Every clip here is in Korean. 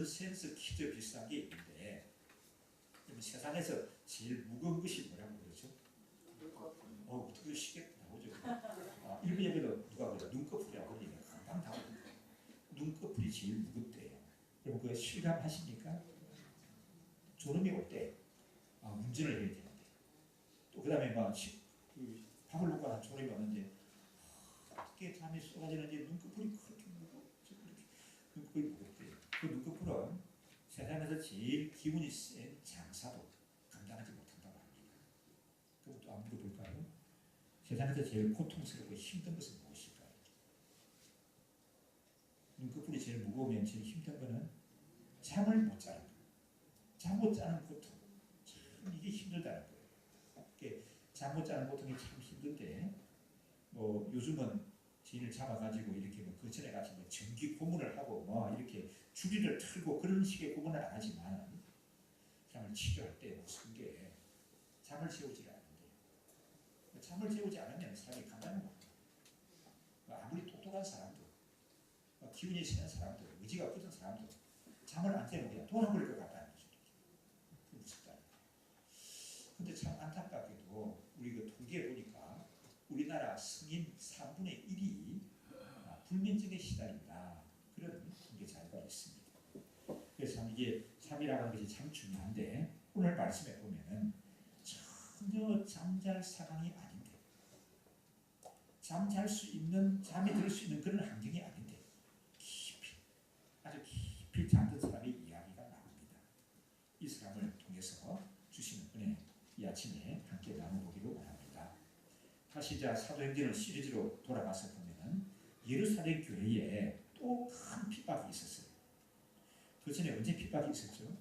넌센스 퀴즈 비슷한 게 있는데 세상에서 제일 무거운 것이 뭐라고 그러죠? 어떻게 쉽게 나오죠? 일부 예배도 누가 그래 눈꺼풀이라고 그러니까 금방 다 눈꺼풀이 제일 무겁대요. 여러분 그거 실감하십니까? 졸음이 올 때 운전을 해야 되는데 또 그 다음에 밥을 먹고 난 졸음이 오는데 어떻게 잠이 쏟아지는지 눈꺼풀이 그렇게 무겁죠. 눈꺼풀이 무겁대요. 그 눈꺼풀은 세상에서 제일 기운이 센 장사도 감당하지 못한다고 합니다. 그것도 안 물어볼까요? 세상에서 제일 고통스럽고 힘든 것은 무엇일까요? 눈꺼풀이 제일 무거우면 제일 힘든 것은 잠을 못 자는 것. 잠 못 자는 고통. 참 이게 힘들다는 거예요. 잠 못 자는 고통이 참 힘든데 요즘은 지인을 잡아가지고 이렇게 거천에 가서 전기 고문을 하고 이렇게 주리를 틀고 그런 식의 고문을 안 하지만 사람을 치료할 때 무슨 게 잠을 재우지 않는데 잠을 재우지 않으면 사람이 감당을 못해요. 아무리 똑똑한 사람도 기운이 세는 사람도 의지가 굳은 사람도 잠을 안 재면 그냥 돌아버릴 것 같다는 거죠. 무섭다는 거예요. 근데 참 안타깝게도 우리 그 통계에 보니까 우리나라 성인 3분의 1이 불면증에 시달린다. 그런 통계 자료가 있습니다. 그래서 참 이게 잠이라고 하는 것이 참 중요한데 오늘 말씀에 보면은 전혀 잠잘 상황이 아닌데 잠잘 수 있는 잠이 들 수 있는 그런 환경이 아닌데 깊이 아주 깊이 잠든 사람의 이야기가 나옵니다. 이 사람을 통해서 주시는 은혜 이 아침에 함께 나눠보기로 원합니다. 다시 사도행전을 시리즈로 돌아가서 보면은 예루살렘 교회에 또 큰 핍박이 있었어요. 그 전에 언제 핍박이 있었죠?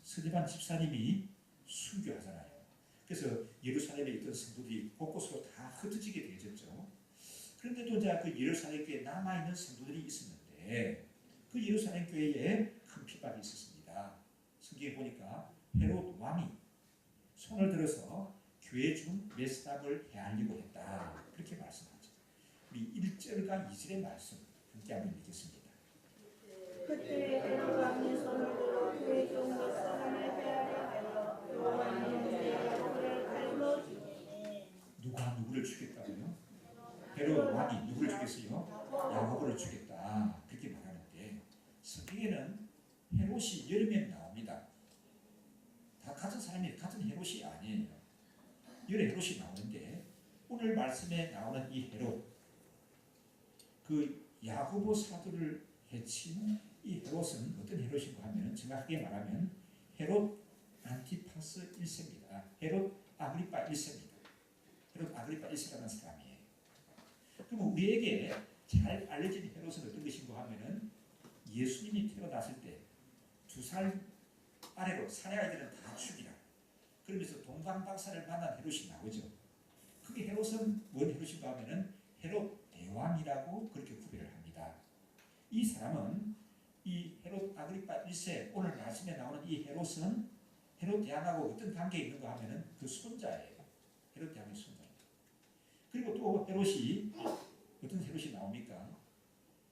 스데반 집사님이 순교하잖아요. 그래서 예루살렘에 있던 성도들이 곳곳으로 다 흩어지게 되어졌죠. 그런데도 그 예루살렘 교회에 남아있는 성도들이 있었는데 그 예루살렘 교회에 큰 핍박이 있었습니다. 성경에 보니까 헤롯 왕이 손을 들어서 교회 중 몇 사람을 해하려고 했다. 그렇게 말씀하죠. 우리 1절과 2절의 말씀 함께 한번 읽겠습니다. 그때 헤롯 왕이 손을 들어 교회 중 몇 사람을 해하려 하여 요한의 제자들을 칼로 죽이니 누가 누구를 죽였다고요? 헤롯 왕이 누구를 죽였어요? 야고보를 죽였다. 그렇게 말하는데 성경에는 헤롯이 여러 명 나옵니다. 다 같은 사람이 같은 헤롯이 아니에요. 여러 헤롯이 나오는데 오늘 말씀에 나오는 이 헤롯 그 야고보 사도를 해친 이 헤롯은 어떤 헤롯인가 하면 정확하게 말하면 헤롯 안티파스 1세입니다. 헤롯 아그리파 1세입니다. 헤롯 아그리파 1세라는 사람이에요. 그럼 우리에게 잘 알려진 헤롯은 어떤 것인가 하면은 예수님이 태어났을 때 2살 아래로 사내 아이들은 다 죽이라. 그러면서 동방박사를 만난 헤롯이 나오죠. 그게 헤롯은 뭔 헤롯인가 하면은 헤롯 대왕이라고 그렇게 구별을 합니다. 이 사람은 이 헤롯 아그리파 1세 오늘 말씀에 나오는 이 헤롯은 헤롯 대왕하고 어떤 관계에 있는가 하면은 그 손자예요. 헤롯 대왕의 손자입니다. 그리고 또 헤롯이 어떤 헤롯이 나옵니까?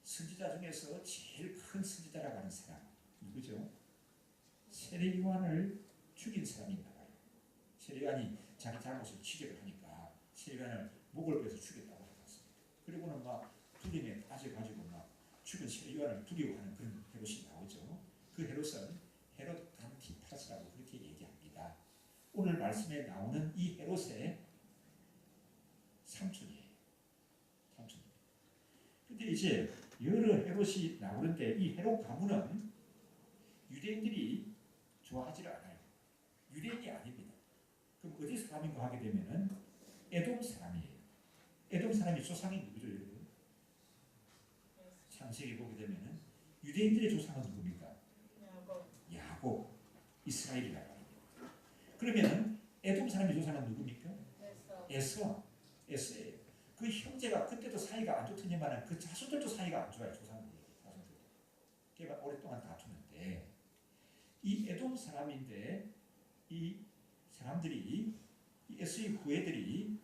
선지자 중에서 제일 큰 선지자라고 하는 사람 누구죠? 세례 요한을 죽인 사람이 나와요. 세례 요한이 자기 잘못을 지적을 하니까 세례 요한을 목을 베서 죽였다고 하셨습니다. 그리고는 두림에 빠져가지고 죽은 세례 요한을 두려워하는 그런 헤롯이 나오죠. 그 헤롯은 헤롯 안티파스라고 그렇게 얘기합니다. 오늘 말씀에 나오는 이 헤롯의 삼촌이에요. 삼촌입니다. 근데 이제 여러 헤롯이 나오는데 이 헤롯 가문은 유대인들이 좋아하지 않아요. 유대인이 아닙니다. 그럼 어디 사람인가 하게 되면은 에돔 사람이에요. 에돔 사람이 조상이 누구죠, 여러분? 창세기 보게 되면은 유대인들의 조상은 누굽니까? 야곱, 이스라엘이라고 합니다. 그러면은 에돔 사람의 조상은 누굽니까? 에서예요. 그 형제가 그때도 사이가 안 좋더니만은 그 자손들도 사이가 안 좋아요. 조상들이. 걔가 오랫동안 다투는데 이 에돔 사람인데 이 사람들이 이 에서의 후예들이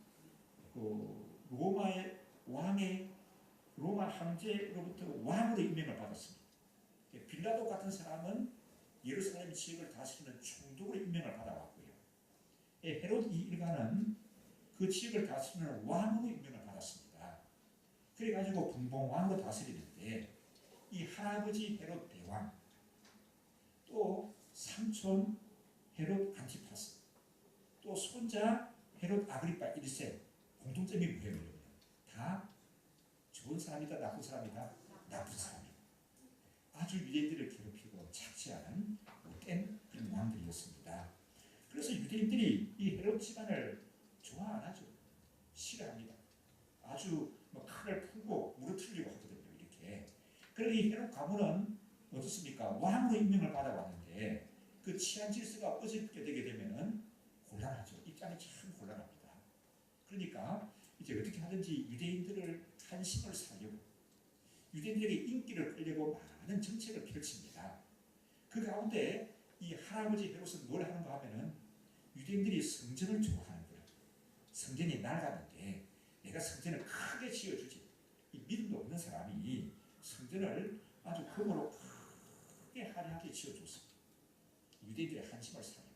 그 로마의 왕의 로마 황제로부터 왕으로 임명을 받았습니다. 빌라도 같은 사람은 예루살렘 지역을 다스리는 총독으로 임명을 받아왔고요. 헤롯 이 일가는 그 지역을 다스리는 왕으로 임명을 받았습니다. 그래가지고 분봉왕으로 다스리는데 이 할아버지 헤롯 대왕 또 삼촌 헤롯 안티파스 또 손자 헤롯 아그리파 1세 공통점이 뭐예요? 다 좋은 사람이다 나쁜 사람이다? 나쁜 사람이다. 아주 유대인들을 괴롭히고 착취하는 못된 그런 왕들이었습니다. 그래서 유대인들이 이 헤롯 집안을 좋아 안 하죠. 싫어합니다. 아주 칼을 풀고 무너뜨리려고 하거든요. 이렇게. 그런데 이 헤롯 가문은 어떻습니까? 왕으로 임명을 받아왔는데 그 치안 질서가 어집게 되게 되면은 곤란하죠. 입장이 참 곤란합니다. 그러니까 이제 어떻게 하든지 유대인들을 한심을 사려고 유대인들에게 인기를 끌려고 많은 정책을 펼칩니다. 그 가운데 이 할아버지 헤롯은 뭘 하는가 하면은 유대인들이 성전을 좋아하는 거예요. 성전이 낡았는데 내가 성전을 크게 지어주지. 이 믿음도 없는 사람이 성전을 아주 금으로 크게 화려하게 지어줬습니다. 유대인들의 한심을 사려.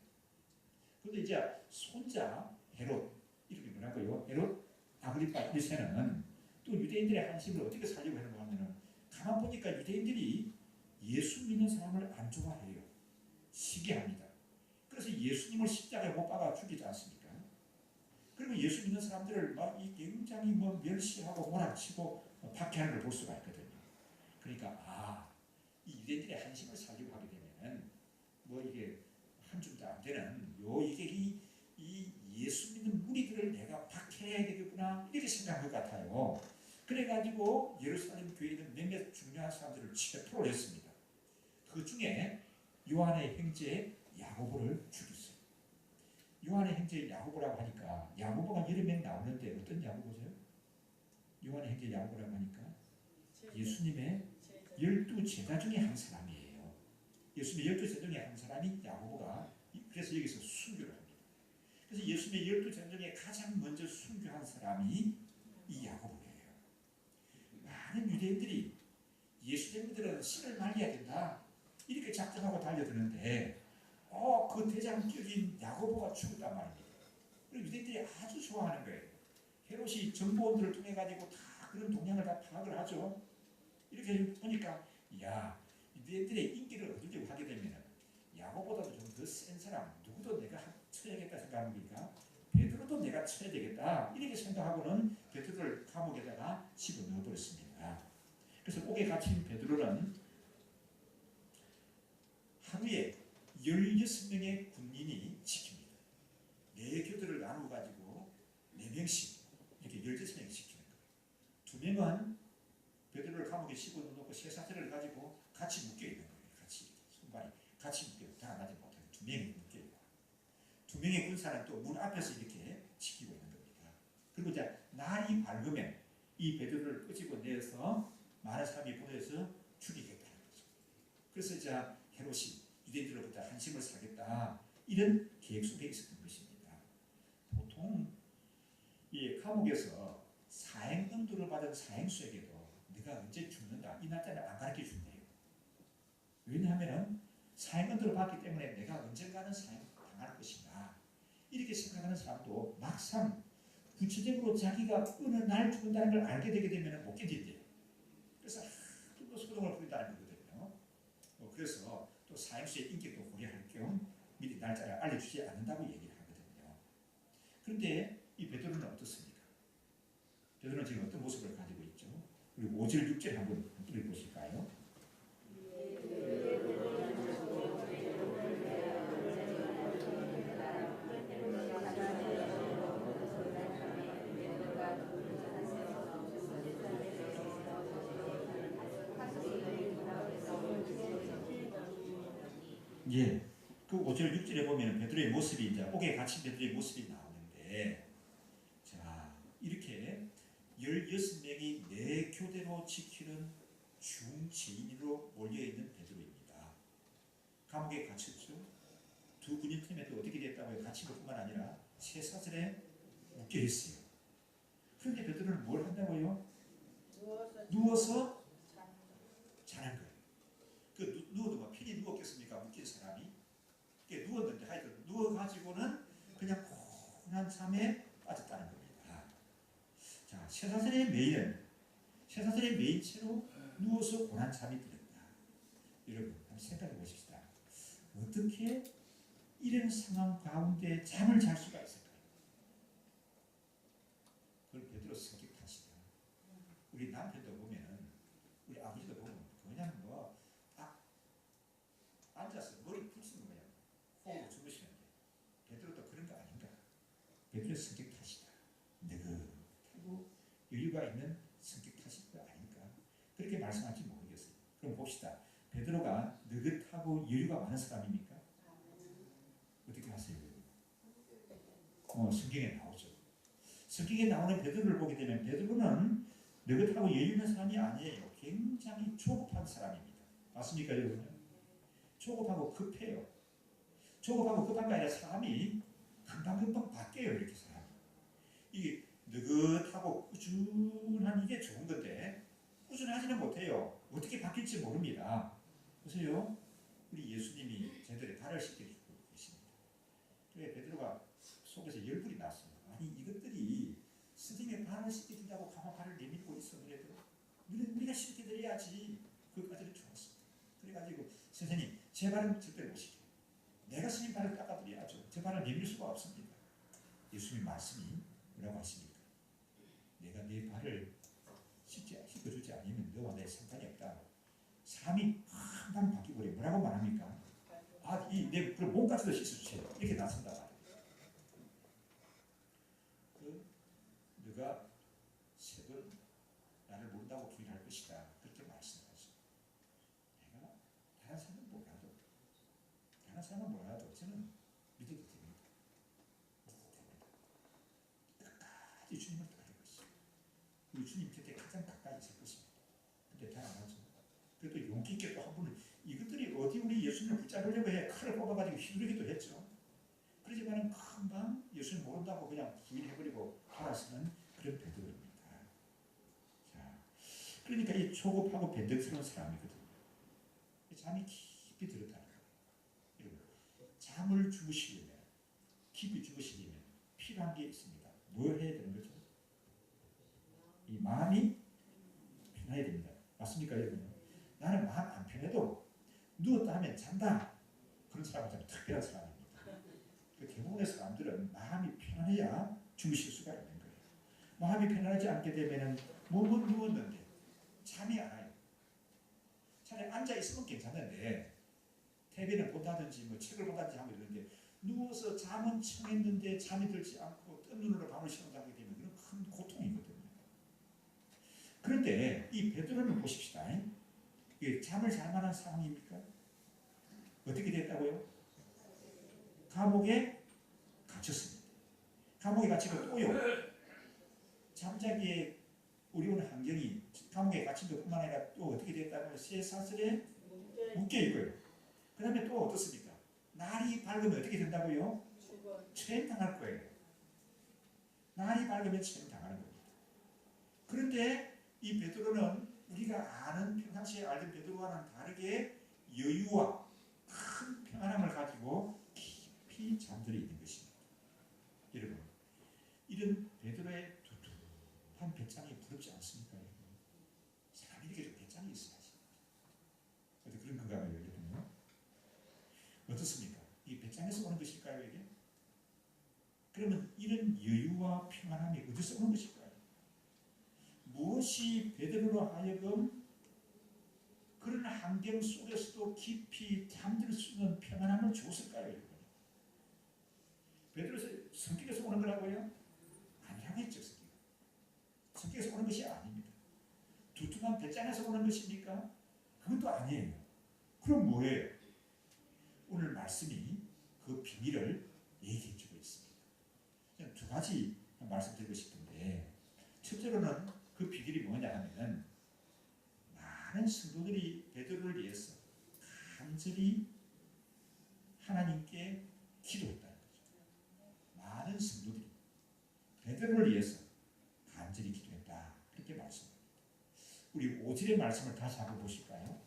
그런데 이제 손자 헤롯 이름이 뭐라고요? 헤롯 아그리파 1세는 또 유대인들의 한심을 어떻게 살려고 하는가 하면은 가만 보니까 유대인들이 예수 믿는 사람을 안 좋아해요. 시기합니다. 그래서 예수님을 십자가에 못 박아 죽이지 않습니까? 그리고 예수 믿는 사람들을 막 굉장히 멸시하고 몰아치고 박해하는 걸 볼 수가 있거든요. 그러니까 이 유대인들의 한심을 살려고 하게 되면은 이게 한 줌도 안 되는 이게 이 예수 믿는 무리들을 내가 박해해야 되겠구나 이렇게 생각한 것 같아요. 그래가지고 예루살렘 교회에 있는 몇몇 중요한 사람들을 체포를 했습니다. 그 중에 요한의 형제 야고보를 죽였어요. 요한의 형제 야고보라고 하니까 야고보가 여러 명 나오는데 어떤 야고보죠? 요한의 형제 야고보라고 하니까 예수님의 12제자 중에 한 사람이에요. 예수님의 12제자 중에 한 사람이 야고보가 그래서 여기서 순교를 합니다. 그래서 예수님의 12제자 중에 가장 먼저 순교한 사람이 이 야고보예요. 많은 유대인들이 예수님들은 씨를 말려야 된다 이렇게 작정하고 달려드는데 그 대장적인 야고보가 죽었단 말입니다. 그리고 유대인들이 아주 좋아하는 거예요. 헤롯이 정보원들을 통해 가지고 다 그런 동향을 다 파악을 하죠. 이렇게 보니까 유대인들의 인기를 얻으려고 하게 되면 야고보다도 좀 더 센 사람 누구도 내가 쳐야겠다 생각합니까? 베드로도 내가 쳐야 되겠다 이렇게 생각하고는 베드로를 감옥에다가 집어넣어 버렸습니다. 그래서 옥에 갇힌 베드로는 하루에 16명의 군인이 지킵니다. 4교대를 나누어 가지고 4명씩 이렇게 16명이 지키는 거예요. 2명은 베드로를 감옥에 집어넣고 쇠사슬을 가지고 같이 묶여 있는 거예요. 같이 손발이 같이 묶여 다 나지 못하게 2명이 묶여 있고 2명의 군사는 또 문 앞에서 이렇게 지키고 있는 겁니다. 그리고 이제 날이 밝으면 이 베드로를 끄집어내서 많은 사람이 보내서 죽이겠다는 거죠. 그래서 이제 헤롯이 유대인들로부터 한심을 사겠다 이런 계획 속에 있었던 것입니다. 보통 이 감옥에서 사행 언도를 받은 사행수에게도 네가 언제 죽는다 이 날짜를 안 가르쳐 준대요. 왜냐하면 사행 언도를 받기 때문에 내가 언젠가는 사행 당할 것이다 이렇게 생각하는 사람도 막상 구체적으로 자기가 어느 날 죽는다는 걸 알게 되게 되면 못 견딘대요. 그래서 하도 소동을 부린다는 거거든요. 그래서 또 사행수의 인기도 고려할 겸 미리 날짜를 알려주지 않는다고 얘기를 하거든요. 그런데 이 베드로는 어떻습니까? 베드로는 지금 어떤 모습을 가지고 있죠? 우리 5절 6절 한번 읽어보실까요? 그 5절 6절에 보면 베드로의 모습이 이제 옥에 갇힌 베드로의 모습이 나오는데 이렇게 16명이 4교대로 지키는 중지인으로 몰려있는 베드로입니다. 감옥에 갇혔죠. 2 군인팀에도 어떻게 됐다고요? 갇힌 것뿐만 아니라 쇠사슬에 묶여있어요. 그런데 베드로는 뭘 한다고요? 누워서 자는 거예요. 그 누웠겠습니까? 묶인 사람이. 이게 누웠는데 하여튼 누워가지고는 그냥 고난 잠에 빠졌다는 겁니다. 자, 쇠사슬의 메인체로 누워서 고난 잠이 들었다. 여러분 한번 생각해 보십시다. 어떻게 이런 상황 가운데 잠을 잘 수가 있을까요? 그걸 베드로 성격 탓이다. 우리 남편도 보면, 우리 아버지도 보면 그냥 뭐 앉아서 머리 풀쓰는 거야. 호흡을 주무시는데 베드로도 그런 거 아닌가? 베드로 성격 탓이다. 느긋하고 여유가 있는 성격 탓일 거 아닐까? 그렇게 말씀할지 모르겠어요. 그럼 봅시다. 베드로가 느긋하고 여유가 많은 사람입니까? 어떻게 하세요? 성경에 나오죠. 성경에 나오는 베드로를 보게 되면 베드로는 느긋하고 여유 있는 사람이 아니에요. 굉장히 조급한 사람입니다. 맞습니까, 여러분? 조급하고 급해요. 조급하고 급한 게 아니라 사람이 금방금방 바뀌어요. 이렇게 사람이. 이게 느긋하고 꾸준한 이게 좋은 건데 꾸준하지는 못해요. 어떻게 바뀔지 모릅니다. 보세요. 우리 예수님이 제대로 발을 씻겨주고 계십니다. 그래 베드로가 속에서 열불이 났어요. 아니 이것들이 스님의 발을 씻겨준다고 가만 발을 내밀고 있어. 그래도 우리가 씻겨드려야지. 그것까지는 좋았습니다. 그래가지고 선생님 제 발은 절대 못 씻겨요. 내가 스님 발을 닦아드려야죠. 제 발을 내밀 수가 없습니다. 예수님 말씀이 뭐라고 하십니까? 내가 네 발을 씻겨주지 않으면 너와 내 상관이 없다. 사람이 한방 바뀌어버려. 뭐라고 말합니까? 내 몸까지도 씻어주세요. 이렇게 나선다 말이에요. 너가 세 번 나를 모른다고 부인할 것이다. 그렇게 말씀하죠. 내가 다른 사람은 몰라도 저는 믿어도 됩니다. 끝까지 주님을 따를 것이요. 우리 주님 곁에 가장 가까이 있을 것입니다. 근데 잘 안 하죠. 그래도 용기 있게 또 한 분은 이것들이 어디 우리 예수님을 붙잡으려고 해 칼을 뽑아가지고 휘두르기도 했죠. 그러지만 금방 예수님 모른다고 그냥 부인해버리고 돌아서는 그런 베드로입니다. 자, 그러니까 이 초급하고 변덕스러운 사람이거든요. 잠이 깊이 들었다는 거예요. 여러분, 잠을 주무시려면 깊이 주무시려면 필요한 게 있습니다. 뭘 해야 되는 거죠? 이 마음이 편해야 됩니다. 맞습니까, 여러분? 나는 마음 안 편해도 누웠다 하면 잔다. 그런 사람은 참 특별한 사람입니다. 대부분의 사람들은 마음이 편해야 주무실 수가 있는 거예요. 마음이 편하지 않게 되면 몸은 누웠는데 잠이 안 와요. 차라리 앉아 있으면 괜찮은데 TV를 본다든지 뭐 책을 본다든지 하면 되는데 누워서 잠은 청했는데 잠이 들지 않고 뜬 눈으로 밤을 새운다게 되면 그건 큰 고통이거든요. 그런데 이 베드로를 보십시다. 이게 잠을 잘 만한 상황입니까? 어떻게 됐다고요? 감옥에 갇혔습니다. 감옥에 갇히고 또요. 잠자기에 어려운 환경이 감옥에 갇힌 것뿐만 아니라 또 어떻게 됐다고요? 쇠사슬에 묶여있고요. 그 다음에 또 어떻습니까? 날이 밝으면 어떻게 된다고요? 체행당할 거예요. 날이 밝으면 체행당하는 겁니다. 그런데 이 베드로는 우리가 아는 평상시에 알던 베드로와는 다르게 여유와 큰 평안함을 가지고 깊이 잠들어 있는 것입니다. 여러분, 이런 베드로의 두툼한 배짱이 부럽지 않습니까? 사람이 이렇게 좀 배짱이 있어야지. 어디 그런 건가요, 여러분? 어떻습니까? 이 배짱에서 오는 것일까요, 이게? 그러면 이런 여유와 평안함이 어디서 오는 것일까요? 무엇이 베드로로 하여금 그런 환경 속에서도 깊이 잠들 수 있는 평안함을 줬을까요, 여러분? 베드로에서 성격에서 오는 거라고요? 아니라고 했죠, 성격에서 오는 것이 아닙니다. 두툼한 배짱에서 오는 것입니까? 그것도 아니에요. 그럼 뭐예요? 오늘 말씀이 그 비밀을 얘기해 주고 있습니다. 두 가지 말씀드리고 싶은데, 첫째로는 그 비밀이 뭐냐 하면 많은 성도들이 베드로를 위해서 간절히 하나님께 기도했다는 거죠. 많은 성도들이 베드로를 위해서 간절히 기도했다. 그렇게 말씀합니다. 우리 5절의 말씀을 다시 한번 보실까요?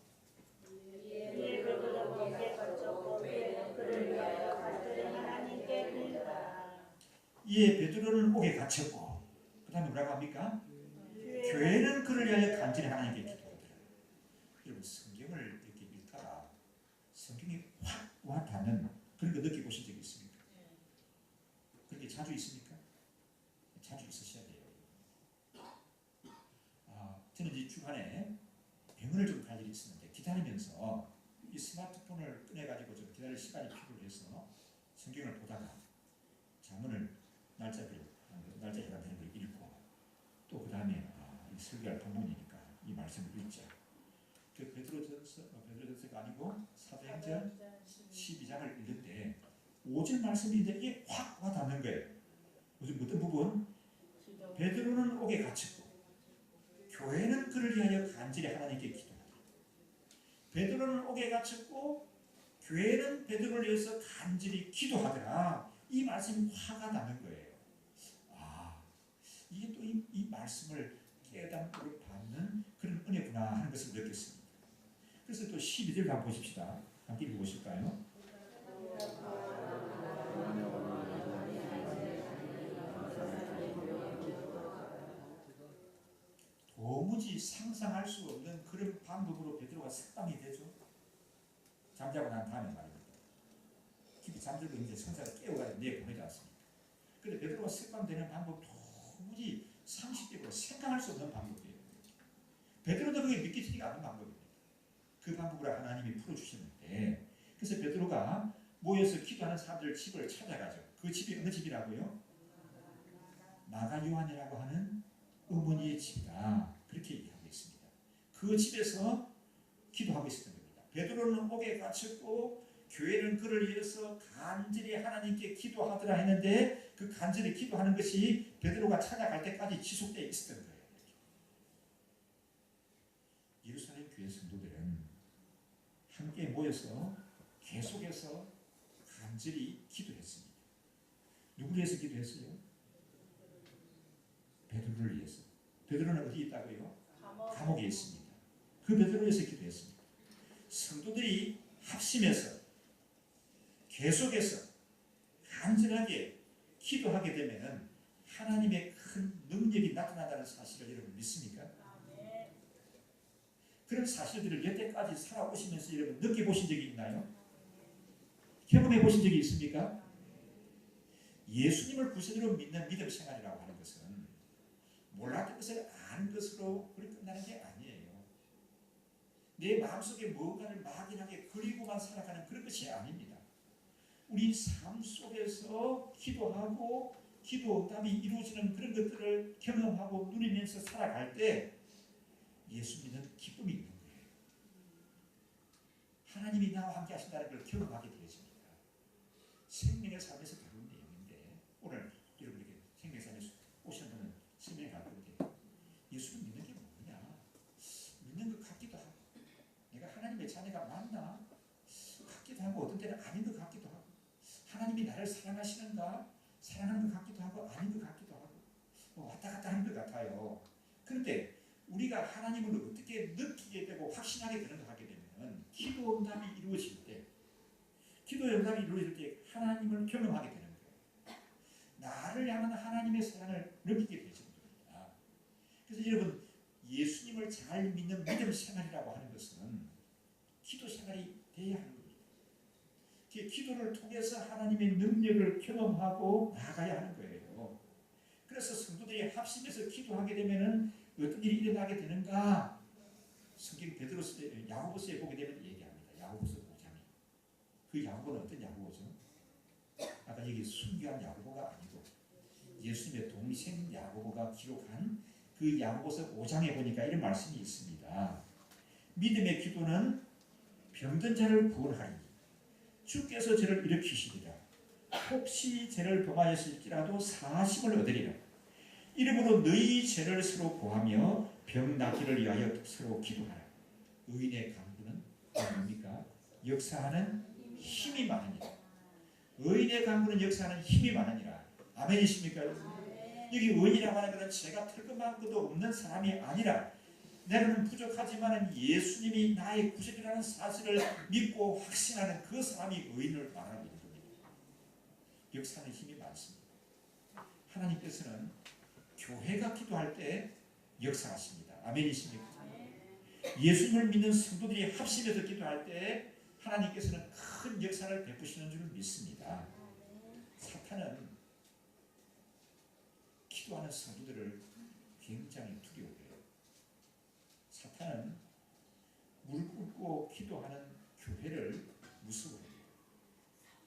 예, 이에 베드로는 옥에 갇혔고 그 다음에 뭐라고 합니까? 교회는 그를 위하여 간절히 하나님께 기도하더라. 여러분 성경을 이렇게 읽다가 성경이 확 와닿는 그런 거 느껴보신 적이 있습니까? 그렇게 자주 있습니까? 자주 있으셔야 돼요. 저는 이 주간에 병원을 좀 갈 일이 있었는데 기다리면서 이 스마트폰을 꺼내가지고 좀 기다릴 시간이 필요해서 성경을 보다가 자문을 날짜 해당되는 걸 읽고 또 그 다음에 설교할 본문이니까 이 말씀을 읽자. 그 베드로전서가 아니고 사도행전 12장을 읽는데 5절 말씀인데 이게 확 와닿는 거예요. 무슨 어떤 부분? 베드로는 옥에 갇혔고 교회는 그를 위하여 간절히 하나님께 기도하더라. 베드로는 옥에 갇혔고 교회는 베드로를 위해서 간절히 기도하더라. 이 말씀이 화가 나는 거예요. 이게 또 이 말씀을 깨닫고 받는 그런 은혜구나 하는 것을 느꼈습니다. 그래서 또 12절 한번 보십시다. 함께 읽어보실까요? 도무지 상상할 수 없는 그런 방법으로 베드로가 석방이 되죠. 잠자고 난 다음에 말입니다. 깊이 잠들고 있는데 성자가 깨워가지고 내보내지 않습니까? 그런데 베드로가 석방되는 방법 도무지 상식적으로 생각할 수 없는 방법이에요. 베드로도 그게 믿기지가 않는 방법입니다. 그 방법으로 하나님이 풀어주셨는데 그래서 베드로가 모여서 기도하는 사람들 집을 찾아가죠. 그 집이 어느 집이라고요? 마가 요한이라고 하는 어머니의 집이다. 그렇게 얘기하고 있습니다. 그 집에서 기도하고 있었던 겁니다. 베드로는 옥에 갇혔고 교회는 그를 위해서 간절히 하나님께 기도하더라 했는데 그 간절히 기도하는 것이 베드로가 찾아갈 때까지 지속되어 있었던 거예요. 예루살렘 교회 성도들은 함께 모여서 계속해서 간절히 기도했습니다. 누구를 위해서 기도했어요? 베드로를 위해서. 베드로는 어디 있다고요? 감옥에 있습니다. 그 베드로를 위해서 기도했습니다. 성도들이 합심해서 계속해서 간절하게 기도하게 되면 하나님의 큰 능력이 나타난다는 사실을 여러분 믿습니까? 그런 사실들을 여태까지 살아오시면서 여러분 느껴보신 적이 있나요? 경험해 보신 적이 있습니까? 예수님을 구세주로 믿는 믿음 생활이라고 하는 것은 몰랐던 것을 아는 것으로 그렇게 끝나는 게 아니에요. 내 마음속에 무언가를 막연하게 그리고만 살아가는 그런 것이 아닙니다. 우리 삶 속에서 기도하고 기도 응답이 이루어지는 그런 것들을 경험하고 누리면서 살아갈 때 예수 믿는 기쁨이 있는 거예요. 하나님이 나와 함께 하신다는 걸 경험하게 되어집니다. 생명의 삶에서 다룬 내용인데 오늘 여러분에게 생명의 삶에서 오시는 분은 설명해 갈 건데 예수를 믿는 게 뭐냐? 믿는 것 같기도 하고 내가 하나님의 자녀가 맞나? 같기도 하고 어떤 때는 아닌 것 같기도 하고 하나님이 나를 사랑하시는가? 사랑하는 것 같기도 하고 아닌 것 같기도 하고 왔다 갔다 하는 것 같아요. 그런데 우리가 하나님을 어떻게 느끼게 되고 확신하게 되는 것 같게 되면 기도 응답이 이루어질 때 기도 응답이 이루어질 때 하나님을 경험하게 되는 거예요. 나를 향한 하나님의 사랑을 느끼게 되는 겁니다. 그래서 여러분 예수님을 잘 믿는 믿음 생활이라고 하는 것은 기도 생활이 되어야 하는 겁니다. 기도를 통해서 하나님의 능력을 경험하고 나아가야 하는 거예요. 그래서 성도들이 합심해서 기도하게 되면은 어떤 일이 일어나게 되는가? 성경 베드로서에 야고보서에 보게 되면 얘기합니다. 야고보서 5장에. 그 야고보는 어떤 야고보죠? 아까 여기 순교한 야고보가 아니고 예수님의 동생 야고보가 기록한 그 야고보서 5장에 보니까 이런 말씀이 있습니다. 믿음의 기도는 병든 자를 구원하리니 주께서 저를 일으키시리라. 혹시 죄를 범하였을지라도 사하심을 얻으리라. 이러므로 너희 죄를 서로 고하며 병 낫기를 위하여 서로 기도하라. 의인의 간구는 뭡니까? 역사하는 힘이 많으니라. 의인의 간구는 역사하는 힘이 많으니라. 아멘이십니까? 여기 의인이라고 하는 것은 제가 털끝만 것도 없는 사람이 아니라 내가는 부족하지만 예수님이 나의 구세주라는 사실을 믿고 확신하는 그 사람이 의인을 말하고 있는 겁니다. 역사하는 힘이 많습니다. 하나님께서는 교회가 기도할 때 역사하십니다. 아멘이십니까? 예수님을 믿는 성도들이 합심해서 기도할 때 하나님께서는 큰 역사를 베푸시는 줄 믿습니다. 사탄은 기도하는 성도들을 굉장히 두려워해요. 사탄은 무릎 꿇고 기도하는 교회를 무서워해요.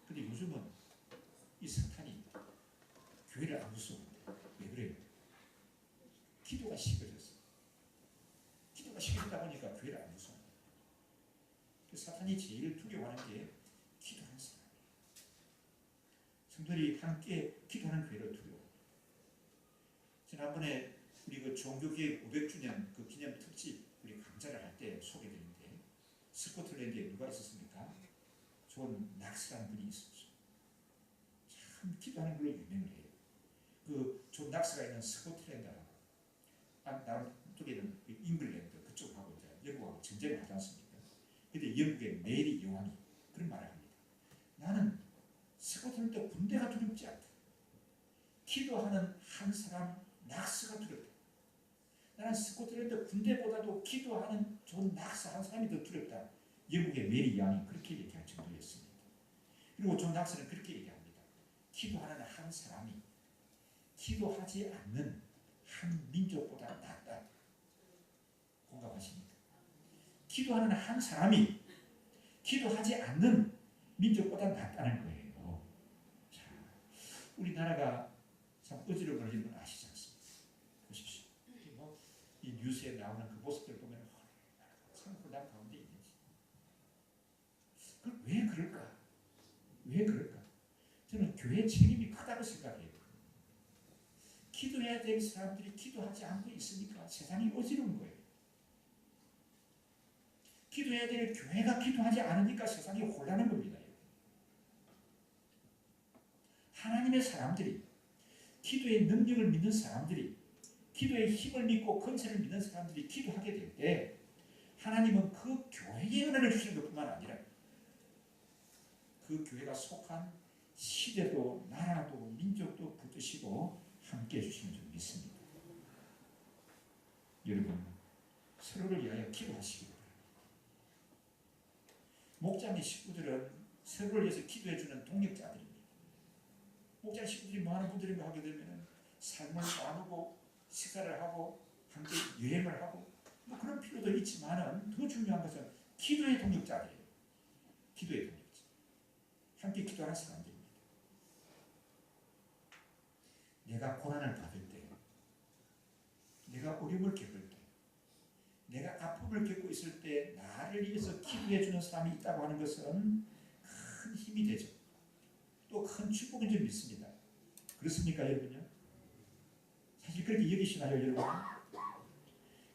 근데 요즘은 이 사탄이 교회를 안 무서워해요. 왜 그래요? 기도가 식어졌어. 기도가 식어지다 보니까 교회를 안 무서워해요. 사탄이 제일 두려워하는 게 기도하는 사람이에요. 성도들이 함께 기도하는 교회를 두려워해요. 지난번에 우리 그 종교개혁 500주년 그 기념 특집 우리 강좌를 할 때 소개드렸는데 스코틀랜드에 누가 있었습니까? 존 낙스라는 분이 있었죠. 참 기도하는 걸로 유명을 해요. 그 존 낙스가 있는 스코틀랜드하고 남쪽에는 잉글랜드 그쪽하고 이제 영국하고 전쟁을 하지 않습니까? 근데 영국의 메리 여왕이 그런 말을 합니다. 나는 스코틀랜드 군대가 두렵지 않다. 기도하는 한 사람 낙스가 두렵다. 나는 스코틀랜드 군대보다도 기도하는 존 낙스 한 사람이 더 두렵다. 영국의 메리 여왕이 그렇게 얘기할 정도였습니다. 그리고 존 낙스는 그렇게 얘기합니다. 기도하는 한 사람이 기도하지 않는 한 민족보다 낫다. 공감하십니까? 기도하는 한 사람이 기도하지 않는 민족보다 낫다는 거예요. 자, 우리나라가 참 어지러워지는 건 아시지 않습니까? 보십시오. 이 뉴스에 나오는 그 모습들 보면 참 곤란 가운데 있는지. 왜 그럴까? 왜 그럴까? 저는 교회 책임이 크다고 생각해요. 기도해야 될 사람들이 기도하지 않고 있으니까 세상이 어지러운 거예요. 기도해야 될 교회가 기도하지 않으니까 세상이 혼란한 겁니다. 하나님의 사람들이, 기도의 능력을 믿는 사람들이, 기도의 힘을 믿고 건설을 믿는 사람들이 기도하게 될 때 하나님은 그 교회에 은혜를 주시는 것뿐만 아니라 그 교회가 속한 시대도 나라도 민족도 붙드시고 함께 해주시는 줄 믿습니다. 여러분 서로를 위하여 기도하시기 바랍니다. 목장의 식구들은 서로를 위해서 기도해주는 동력자들입니다. 목장 식구들이 많은 분들이 하게 되면 삶을 나누고 식사를 하고 함께 여행을 하고 뭐 그런 필요도 있지만은 더 중요한 것은 기도의 동력자들이에요. 기도의 동력자. 함께 기도하는 사람들입니다. 내가 고난을 받을 때, 내가 어려움을 겪을 때, 내가 아픔을 겪고 있을 때 나를 위해서 기도해 주는 사람이 있다고 하는 것은 큰 힘이 되죠. 또 큰 축복인 줄 믿습니다. 그렇습니까, 여러분요? 사실 그렇게 여기시나요, 여러분?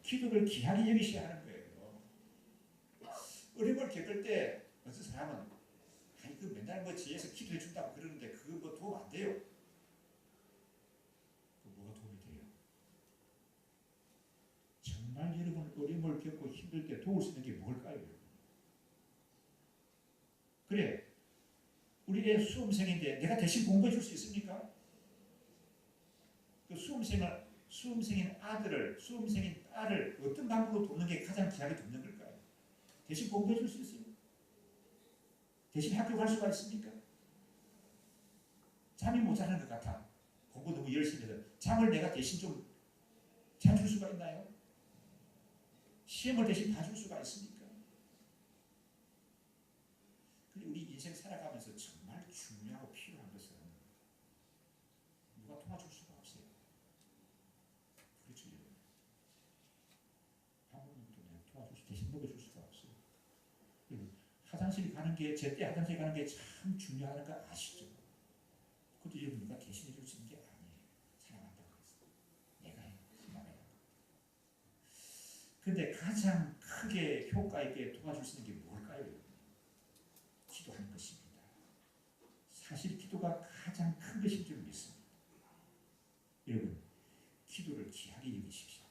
기도를 귀하게 여기셔야 하는 거예요. 어려움을 겪을 때 어떤 사람은 아니 그 맨날 뭐 지혜에서 기도해 준다고 그러는데 그거 뭐 도움 안 돼요. 그 뭐가 도움이 돼요? 정말 여러분 어려움을 겪고 힘들 때 도울 수 있는 게 뭘까요? 그래, 우리 애 수험생인데 내가 대신 공부해 줄 수 있습니까? 그 수험생인 아들을, 수험생인 딸을 어떤 방법으로 돕는 게 가장 귀하게 돕는 걸까요? 대신 공부해 줄 수 있어요? 대신 학교 갈 수가 있습니까? 잠이 못 자는 것 같아. 공부 너무 열심히 해서 잠을 내가 대신 좀 자줄 수가 있나요? 시험을 대신 봐줄 수가 있습니까? 근데 우리 인생 살아가면서 정말 중요하고 필요한 것은 누가 도와줄 수가 없어요. 그렇죠, 여러분. 아무도 내가 도와줄 수, 대신 먹여줄 수가 없어요. 여러분, 화장실 가는 게, 제때 화장실 가는 게 참 중요하다는 거 아시죠? 그것도 여러분 누가 대신해 줄 수 있는 게 아니에요. 사랑한다고 해서. 내가 해. 나가야. 근데 가장 크게 효과 있게 도와줄 수 있는 게 뭘까요? 기도하는 것입니다. 사실 기도가 가장 큰 것인 줄 믿습니다. 여러분, 기도를 귀하게 여기십시오.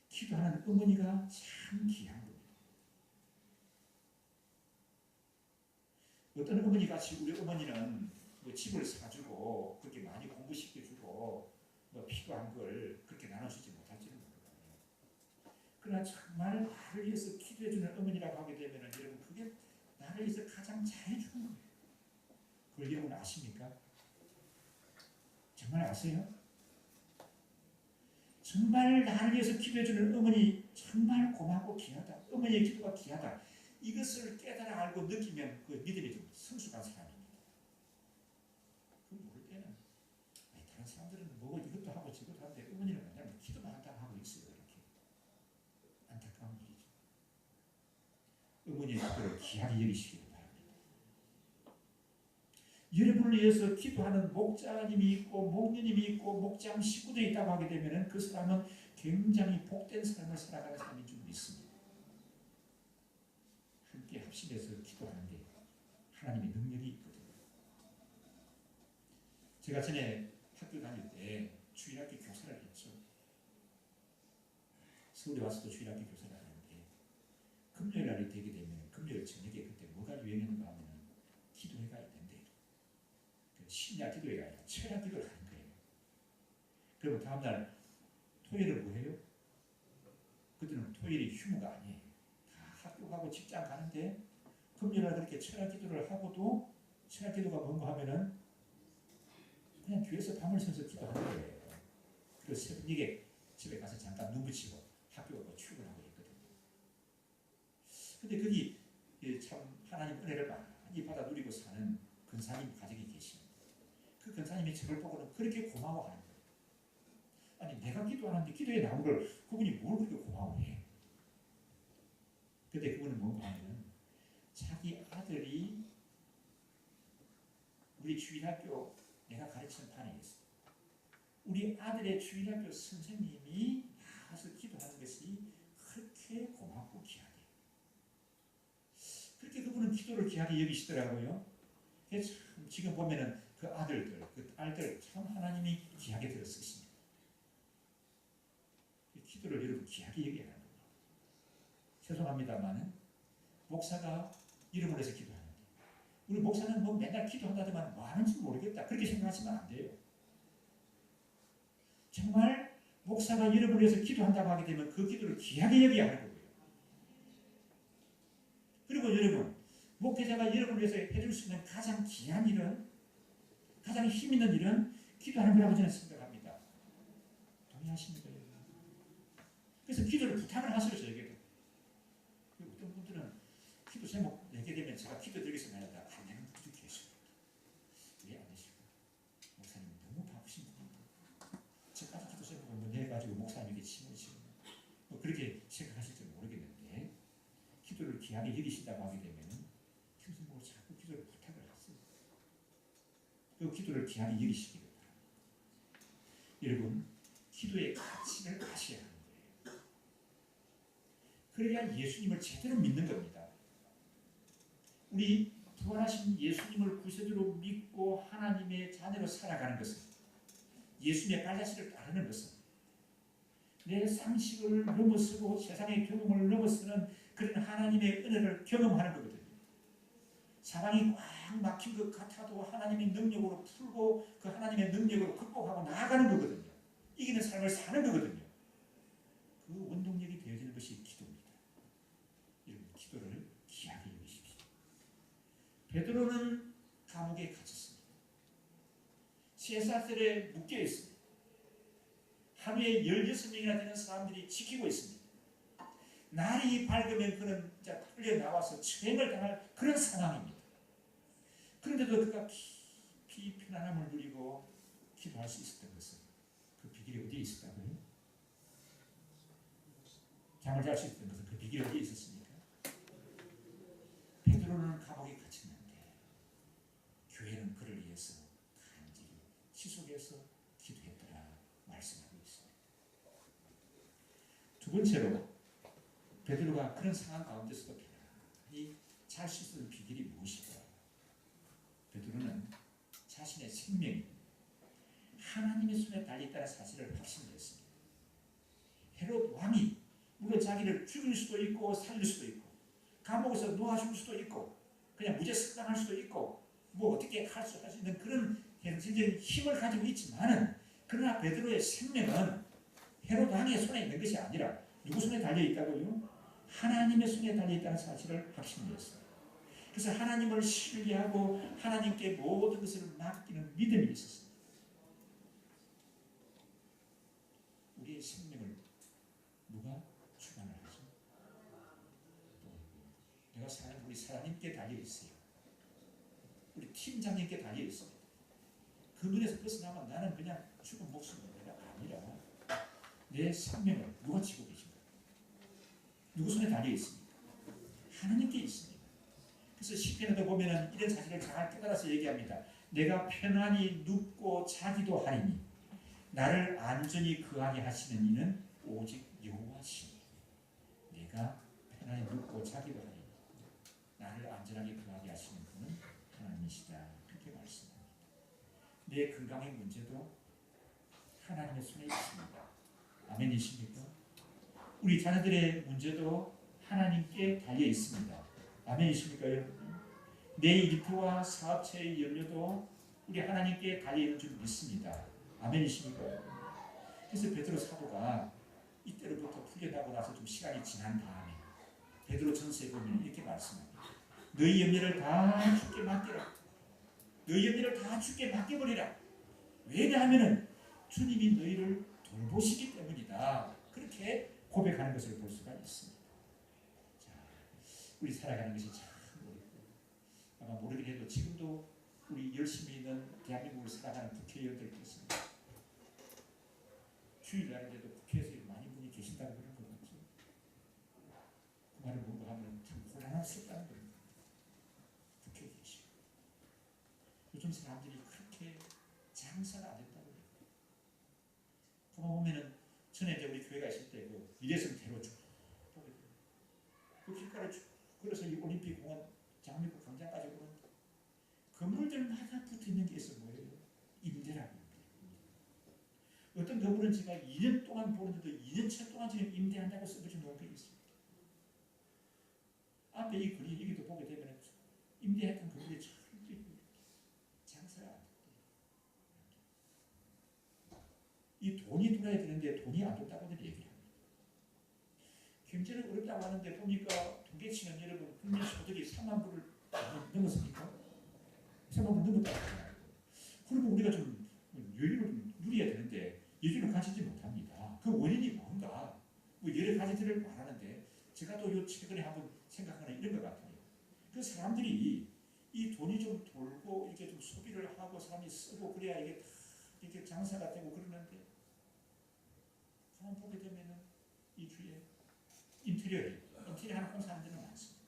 기도하는 어머니가 참 귀한 겁니다. 어떤 어머니 같이 우리 어머니는 뭐 집을 사주고 그렇게 많이 공부시켜주고 뭐 필요한 걸 그렇게 나눠주지 못할지는 모르겠네요. 그러나 정말 나를 위해서 기도해주는 어머니라고 하게 되면 여러분 그게 나를 위해서 가장 잘해주는 거예요. 그걸 여러분 아십니까? 정말 아세요? 정말 나를 위해서 기도해주는 어머니 정말 고맙고 귀하다. 어머니의 기도가 귀하다. 이것을 깨달아 알고 느끼면 그 믿음이 좀 성숙한 사람입니다. 그 모를 때는 아니, 다른 사람들은 뭐 이것도 하고 저것도 하는데 어머니는 왜냐면 기도만 한다고 하고 있어요. 이렇게 안타까운 일이죠. 어머니의 기도를 귀하게 여기시기를 바랍니다. 여러분을 위해서 기도하는 목자님이 있고 목녀님이 있고 목장 식구들이 있다고 하게 되면 그 사람은 굉장히 복된 삶을 살아가는 사람인 줄 믿습니다. 함께 합심해서 기도하는데 하나님의 능력이 있거든요. 제가 전에 학교 다닐 때 주일학교 교사를 했죠. 서울에 와서도 주일학교 교사를 하는데 금요일 날이 되게 되면 금요일 저녁에 그때 뭐가 유행했는가 하면 기도회가 있는데 신야 기도회가 아니라 철야 기도를 하는 거예요. 그러면 다음날 토요일은 뭐해요? 그때는 토요일이 휴무가 아니에요. 다 학교 가고 직장 가는데 금요일날 그렇게 철야 기도를 하고도 철야 기도가 뭔가 하면은 그냥 교회에서 밤을 새서 기도하는 거예요. 그리고 새벽에 집에 가서 잠깐 눈 붙이고 학교 가고 출근하고 있거든요. 근데 거기 참 하나님 은혜를 많이 받아 누리고 사는 근사님 가족이 계십니다. 그 근사님이 저를 보고는 그렇게 고마워하는 거예요. 아니 내가 기도하는데 기도에 나온 걸 그분이 뭘 그렇게 고마워해. 근데 그분은 뭔가 하면 자기 아들이 우리 주일학교 내가 가르치는 반에 있어요. 우리 아들의 주일학교 선생님이 나와서 기도하는 것이 그렇게 고맙고 귀하대. 그렇게 그분은 기도를 귀하게 여기시더라고요. 참 지금 보면은 그 아들들, 그 딸들 참 하나님이 귀하게 들었습니다. 기도를 여러분 귀하게 여겨야 하는 거예요. 죄송합니다만은 목사가 이름을 해서 기도하는데 우리 목사는 뭐 맨날 기도한다더만 뭐 하는지 모르겠다 그렇게 생각하시면 안 돼요. 정말 목사가 여러분을 위해서 기도한다고 하게 되면 그 기도를 귀하게 여겨야 하는 거예요. 그리고 여러분 목회자가 여러분을 위해서 해줄 수 있는 가장 귀한 일은 가장 힘 있는 일은 기도하는 거라고 저는 생각합니다. 동의하십니까? 그래서 기도를 부탁을 하셔요. 저에게도. 어떤 분들은 기도 제목 내게 되면 제가 기도 드리겠습니다. 안 되는 분들도 계시고 왜 안 되실까? 목사님 너무 바쁘신 분인데 저까지 기도 제목을 뭐 내가지고 목사님에게 침을 지는 뭐 그렇게 생각하실지 모르겠는데 기도를 귀하게 여기신다고 하게 되면 평생 뭐 자꾸 기도를 부탁을 하세요. 그 기도를 귀하게 여기시기를 바랍니다. 여러분 기도의 가치를 아셔야 합니다. 그래야 예수님을 제대로 믿는 겁니다. 우리 부활하신 예수님을 구세주로 믿고 하나님의 자녀로 살아가는 것은 예수님의 발자취를 따르는 것은 내 상식을 넘어서고 세상의 경험을 넘어서는 그런 하나님의 은혜를 경험하는 거거든요. 사랑이 꽉 막힌 것 같아도 하나님의 능력으로 풀고 그 하나님의 능력으로 극복하고 나아가는 거거든요. 이기는 삶을 사는 거거든요. 그 원동력이 되어지는 것이 기도입니다. 여러분 기도를 귀하게 여기십시오. 베드로는 감옥에 갇혔습니다. 쇠사슬에 묶여 있습니다. 하루에 16명이나 되는 사람들이 지키고 있습니다. 날이 밝으면 그는 풀려 나와서 처형을 당할 그런 상황입니다. 그런데도 그가 깊이 편안함을 누리고 기도할 수 있었던 것은 그 비결이 어디에 있었다고요? 잠을 잘 수 있었던 것은 그 비결이 어디에 있었습니까? 베드로는 감옥에 갇혔는데 교회는 그를 위해서 간절히 지속해서 기도했더라 말씀하고 있습니다. 두 번째로 베드로가 그런 상황 가운데서도 편안히 잘 수 있었던 비결이 무엇일까? 베드로는 자신의 생명이 하나님의 손에 달려있다는 사실을 확신했습니다. 헤롯 왕이 물론 자기를 죽일 수도 있고 살릴 수도 있고 감옥에서 놓아줄 수도 있고 그냥 무죄 석방할 수도 있고 뭐 어떻게 할 수 있는 그런 현실적인 힘을 가지고 있지만은 그러나 베드로의 생명은 헤롯 왕의 손에 있는 것이 아니라 누구 손에 달려 있다고요? 하나님의 손에 달려 있다는 사실을 확신했어요. 그래서 하나님을 신뢰하고 하나님께 모든 것을 맡기는 믿음이 있었어요. 우리의 생명을 누가 주관을 하죠? 우리 사장님께 달려 있어요. 우리 팀장님께 달려 있습니다. 그 눈에서 벗어나면 나는 그냥 죽은 목숨이 아니라 내 생명을 누가 지고 계십니까? 누구 손에 달려 있습니까? 하나님께 있습니다. 그래서 시편에도 보면은 이런 사실을 잘 깨달아서 얘기합니다. 내가 편안히 눕고 자기도 하리니 나를 안전히 거하게 하시는 이는 오직 여호와시니. 내가 편안히 눕고 자기도 하리니 나를 안전하게 거하게 하시는 분은 하나님이시다. 그렇게 말씀합니다. 내 건강의 문제도 하나님의 손에 있습니다. 아멘이십니까? 우리 자녀들의 문제도 하나님께 달려 있습니다. 아멘이십니까, 여러분? 내 일터와 사업체의 연료도 우리 하나님께 달려 있는 줄 믿습니다. 아멘이십니까? 그래서 베드로 사도가 이때로부터 풀려나고 나서 좀 시간이 지난 다음에 베드로 전서에 보면 이렇게 말씀합니다. 너희 염려를 다 주께 맡기라. 너희 염려를 다 주께 맡겨버리라. 왜냐하면 주님이 너희를 돌보시기 때문이다. 그렇게 고백하는 것을 볼 수가 있습니다. 자, 우리 살아가는 것이 참 어렵고 아마 모르긴 해도 지금도 우리 열심히 있는 대한민국을 살아가는 국회의원들께서 주일날인데도 국회에서 많은 분이 계신다고 그런 것 같죠. 그 말을 뭔가 하면 참 곤란스럽다는 겁니다. 국회에 계시고 요즘 사람들이 그렇게 장사가 안 된다고 그래요. 그거 보면은 전에 이제 우리 교회가 있을 때 그 미래성태로 쭉 보게 돼요. 그 길가를 쭉 걸어서 이 올림픽 공원 장미국 광장까지 오는 건물들마다 붙어 있는 게 있어 뭐예요? 임대라고. 어떤 건물은 제가 2년 동안 보는데도 2년차 동안 지금 임대한다고 써붙여 놓은 게 있습니다. 앞에 이 거리 여기도 보게 되면 임대했던 건물이 참 장사가 안 돼요. 이 돈이 돌아야 되는데 돈이 안 돈다고들 얘기를 합니다. 경제를 어렵다고 하는데 보니까 통계치면 여러분 국민 소득이 3만 불을 넘었습니까? 3만 불 넘었다고 하잖아요. 그리고 우리가 좀 여유를 누려야 되는데 여유를 가지지 못합니다. 그 원인이 뭔가 뭐 여러 가지들을 말하는데 제가 또 요 최근에 한번 생각하는 이런 것 같아요. 그 사람들이 이 돈이 좀 돌고 이렇게 좀 소비를 하고 사람이 쓰고 그래야 이게 다 이렇게 장사가 되고 그러는데 가만 보게 되면은 이 주위에 인테리어 하나 공사하는 데는 많습니다.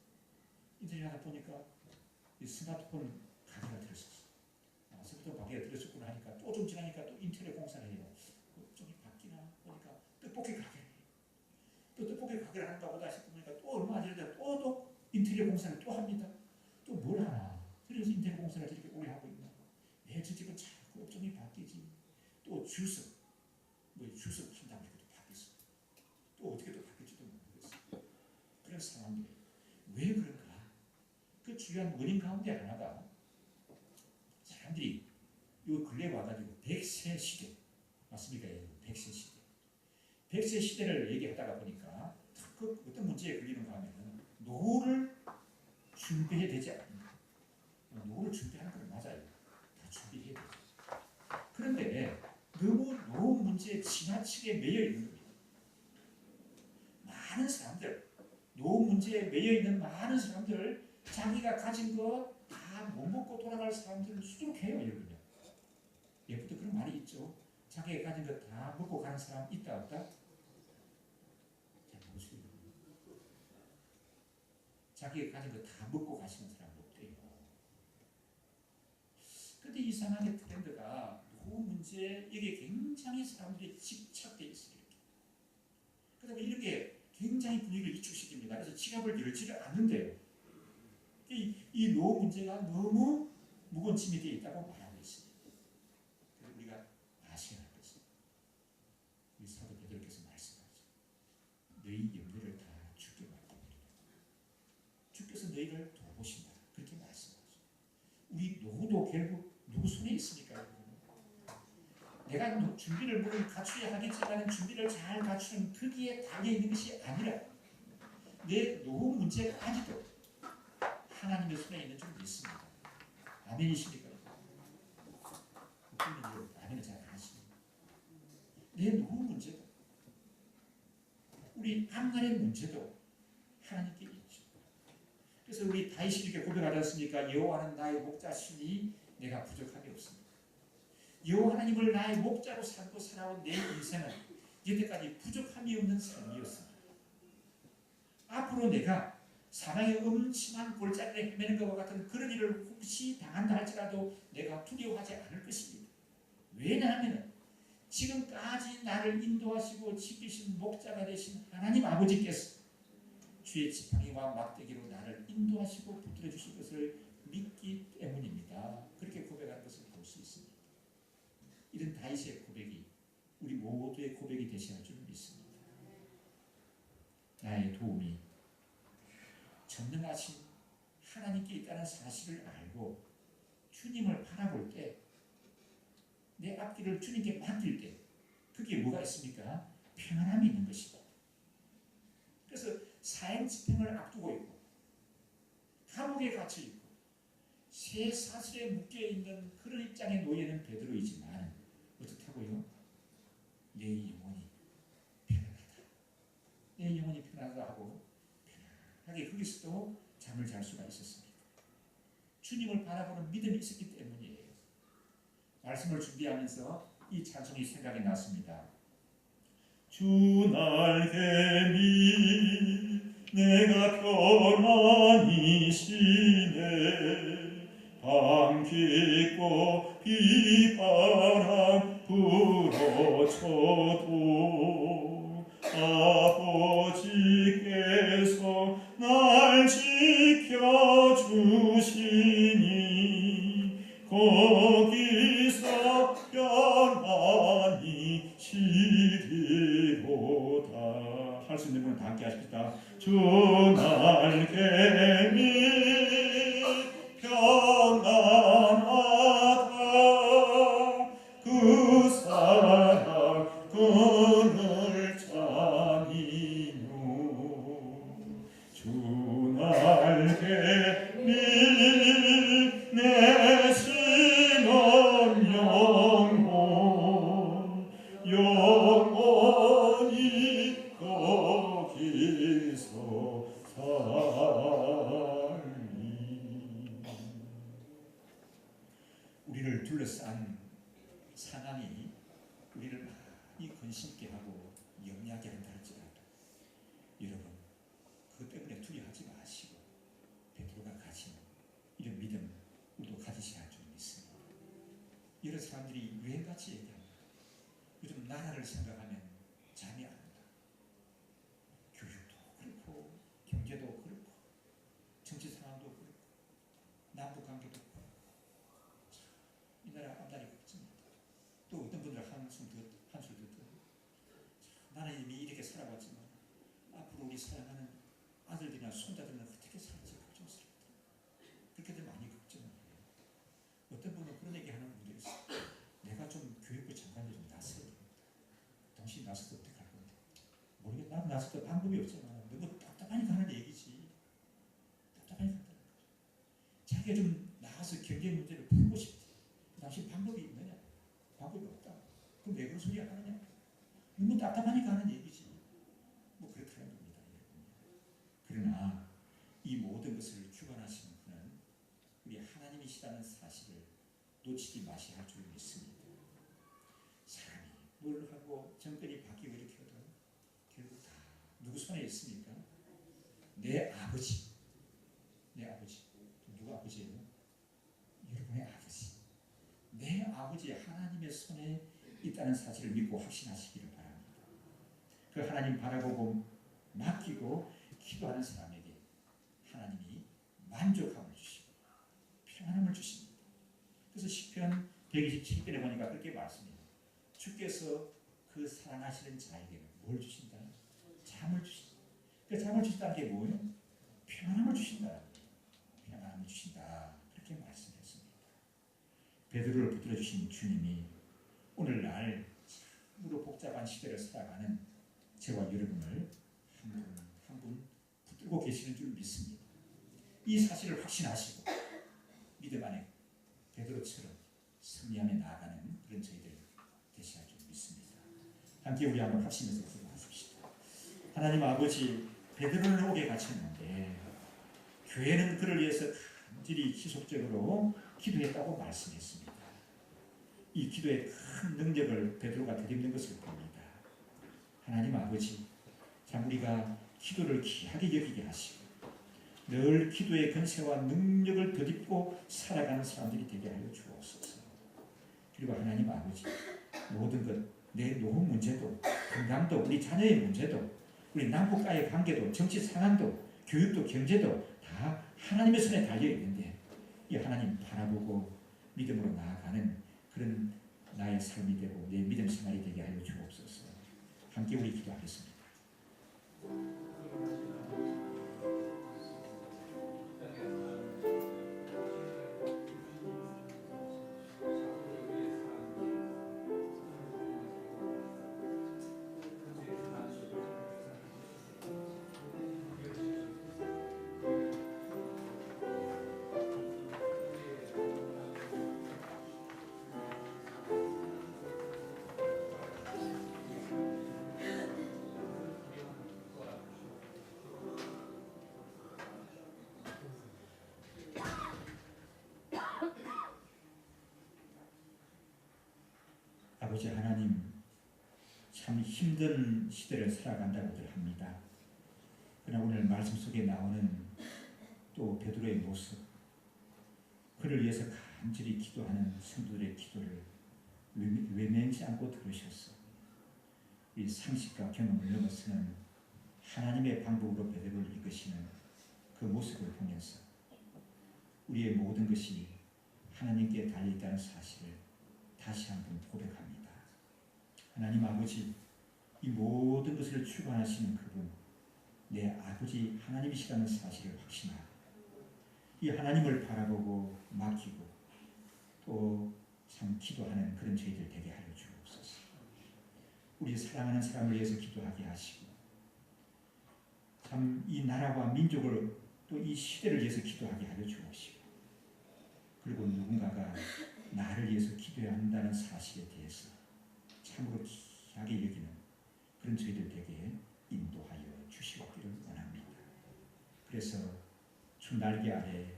인테리어 하다 보니까 이 스마트폰 가게가 들었었어. 스마트폰 가게가 들었었구나 하니까 또 좀 지나니까 또 인테리어 공사를 해요. 좀이 바뀌나 보니까 떡볶이 가게를 해요. 또 떡볶이 가게를 하는가 보다 싶으니까 또 얼마 전에 또 인테리어 공사를 또 합니다. 또 뭘 하나. 그래서 인테리어 공사를 이렇게 오래 하고 있나. 내 저 집은 자꾸 업종이 바뀌지. 또 주석. 뭐 주석 판다고 해도 바뀌었어. 또 어떻게 또 바뀔지도 모르겠어. 그런 상황들이 왜 그런가? 그 주요한 원인 가운데 하나가 사람들이 요 근래 와가지고 100세 시대 맞습니까? 100세 시대. 100세 시대를 얘기하다가 보니까 그 어떤 문제에 걸리는가 하면 노후를 준비해야 되지 않습니까? 노후를 준비하는 건 맞아요. 다 준비해야 되죠. 그런데 너무 노후 문제에 지나치게 매여 있는 겁니다. 많은 사람들, 노후 문제에 매여 있는 많은 사람들, 자기가 가진 거 다 못 먹고 돌아갈 사람들을 수두룩해요, 여러분요. 예부터 그런 말이 있죠. 자기가 가진 거 다 먹고 가는 사람 있다 없다? 잘 모르시죠. 자기가 가진 거 다 먹고 가시는 사람 없대요. 그런데 이상하게 트렌드가 노후 문제 이게 굉장히 사람들이 집착돼 있어요. 그다음에 이런 게 굉장히 분위기를 위축시킵니다. 그래서 지갑을 열지를 않는데요. 이 노후 문제가 너무 무거운 짐이 되어 있다고 말하고 있습니다. 그래서 우리가 아셔야 할 것은 우리 사도 베드로께서 말씀하죠. 너희 염려를 다 주께 맡겨버리라. 주께서 너희를 돌보신다. 그렇게 말씀하죠. 우리 노후도 결국 누구 손에 있습니까? 여러분? 내가 준비를 물론 갖추어야 하겠지만 준비를 잘 갖추는 거기에 달려있는 것이 아니라 내 노후 문제까지도 하나님의 손에 있는 줄 믿습니다. 아멘이십니까? 아멘은 잘 안 하십니다. 내 노후 문제도 우리 앞날의 문제도 하나님께 있죠. 그래서 우리 다윗이 이렇게 고백하지 않습니까? 여호와는 나의 목자시니 내가 부족함이 없습니다. 여호와 하나님을 나의 목자로 삼고 살아온 내 인생은 이때까지 부족함이 없는 삶이었습니다. 앞으로 내가 사망의 음침한 골짜기에 헤매는 것과 같은 그런 일을 혹시 당한다 할지라도 내가 두려워하지 않을 것입니다. 왜냐하면 지금까지 나를 인도하시고 지키신 목자가 되신 하나님 아버지께서 주의 지팡이와 막대기로 나를 인도하시고 붙들어 주실 것을 믿기 때문입니다. 그렇게 고백하는 것을 볼 수 있습니다. 이런 다윗의 고백이 우리 모두의 고백이 되셔야 줄 믿습니다. 나의 도움이 전능하신 하나님께 있다는 사실을 알고 주님을 바라볼 때 내 앞길을 주님께 맡길 때 그게 뭐가 있습니까? 평안함이 있는 것이다. 그래서 사형 집행을 앞두고 있고 감옥에 갇혀 있고 새 사슬에 묶여 있는 그런 입장에 놓여 있는 베드로이지만 어떻다고요? 내 영혼이 편안하다. 내 영혼이 편안하다 하고 편안하게 거기서도 잠을 잘 수가 있었습니다. 주님을 바라보는 믿음이 있었기 때문이에요. 말씀을 준비하면서 이 찬송이 생각이 났습니다. 주 날개미 내가 편안히 쉬네 밤 깊고 비바람 불어쳐도 아버지께서 날 지켜주시니 거기서 편안히 쉬리로다. 할 수 있는 분은 다 함께 하십시다. 주 날개미 평안하다 그 사랑 그늘 찬이요 주 날개미 내 신은 영원히 거기서 살리. 우리를 둘러싼 상황이 우리를 많이 근심케 하고 염려하게 한다 할지라도 여러분 그것 때문에 두려워하지 마시고 베드로가 가진 이런 믿음 우리도 가지셔야 할 줄 믿습니다. 여러 사람들이 유행같이 얘기합니다. 요즘 나라를 생각하면 잠이 안 온다. 교육도 그렇고 경제도 그렇고 정치 상황도 그렇고 남북 관계도 그렇고 이 나라 앞날이 걱정입니다. 또 어떤 분들은 한술 듣고 나는 이미 이렇게 살아왔지만 앞으로 우리 사랑하는 아들들이나 손자들은 어떻게 살지 걱정스럽다. 그렇게들 많이 걱정을 해요. 어떤 분은 그런 얘기하는 분들이 있어요. 내가 좀 교육부 장관이 좀 나서야 됩니다. 당신이 나서도 어떻게 할 건데? 모르겠다. 나도 나서도 방법이 없잖아. 너무 답답하니 가는 얘기지. 답답하니 간다는 거죠. 자기가 좀 나가서 경제 문제를 풀고 싶지. 당신 방법이 있느냐? 방법이 없다. 그럼 왜 그런 소리 하느냐? 너무 답답하니까 하는 얘기지. 뭐 그렇다는 겁니다. 그러나 이 모든 것을 주관하시는 분은 우리 하나님이시라는 사실을 놓치지 마셔야 할 줄 믿습니다. 사람이 뭘 하고 정권이 바뀌고 이렇게 해도 결국 다 누구 손에 있습니까? 내 아버지. 내 아버지. 누구 아버지예요? 여러분의 아버지. 내 아버지 하나님의 손에 있다는 사실을 믿고 확신하시기를 바랍니다. 그 하나님 바라보고 맡기고 기도하는 사람에게 하나님이 만족함을 주시고 평안함을 주십니다. 그래서 시편 127편에 보니까 그렇게 말씀해요. 주께서 그 사랑하시는 자에게는 뭘 주신다? 잠을 주신다. 그 잠을 주신다는 게 뭐예요? 평안함을 주신다. 평안함을 주신다. 그렇게 말씀했습니다. 베드로를 붙들어 주신 주님이 오늘날 참으로 복잡한 시대를 살아가는 저와 여러분을 한 분 한 분 붙들고 계시는 줄 믿습니다. 이 사실을 확신하시고 믿음 안에 베드로처럼 승리하며 나아가는 그런 저희들 되셔야 줄 믿습니다. 함께 우리 한번 합심해서 기도하십시다. 하나님 아버지, 베드로는 옥에 갇혔는데 교회는 그를 위해서 간절히 지속적으로 기도했다고 말씀했습니다. 이 기도의 큰 능력을 베드로가 덧입는 것을 봅니다. 하나님 아버지, 참 우리가 기도를 귀하게 여기게 하시고 늘 기도의 권세와 능력을 덧입고 살아가는 사람들이 되게 하여 주옵소서. 그리고 하나님 아버지, 모든 것, 내 노후 문제도, 건강도, 우리 자녀의 문제도, 우리 남북과의 관계도, 정치 상황도, 교육도, 경제도 다 하나님의 손에 달려 있는데 이 하나님 바라보고 믿음으로 나아가는 그런 나의 삶이 되고 내 믿음 생활이 되게 하여 주옵소서. 함께 우리 기도하겠습니다. 아버지 하나님, 참 힘든 시대를 살아간다고들 합니다. 그러나 오늘 말씀 속에 나오는 또 베드로의 모습, 그를 위해서 간절히 기도하는 성도들의 기도를 외면치 않고 들으셨어. 이 상식과 경험을 넘어서는 하나님의 방법으로 베드로를 이끄시는 그 모습을 보면서 우리의 모든 것이 하나님께 달려있다는 사실을 다시 한번 고백합니다. 하나님 아버지, 이 모든 것을 주관하시는 그분, 내 아버지 하나님이시라는 사실을 확신하고 이 하나님을 바라보고 맡기고 또 참 기도하는 그런 저희들 되게 하여 주옵소서. 우리 사랑하는 사람을 위해서 기도하게 하시고 참 이 나라와 민족을 또 이 시대를 위해서 기도하게 하여 주옵시고 그리고 누군가가 나를 위해서 기도해야 한다는 사실에 대해서 참으로 귀하게 여기는 그런 저희들 되게 인도하여 주시옵기를 원합니다. 그래서 주 날개 아래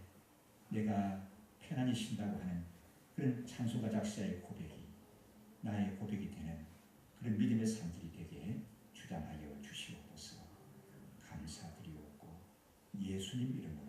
내가 편안히 쉰다고 하는 그런 찬송가 작사의 고백이 나의 고백이 되는 그런 믿음의 삶들이 되게 주장하여 주시옵소서. 감사드리옵고 예수님 이름으로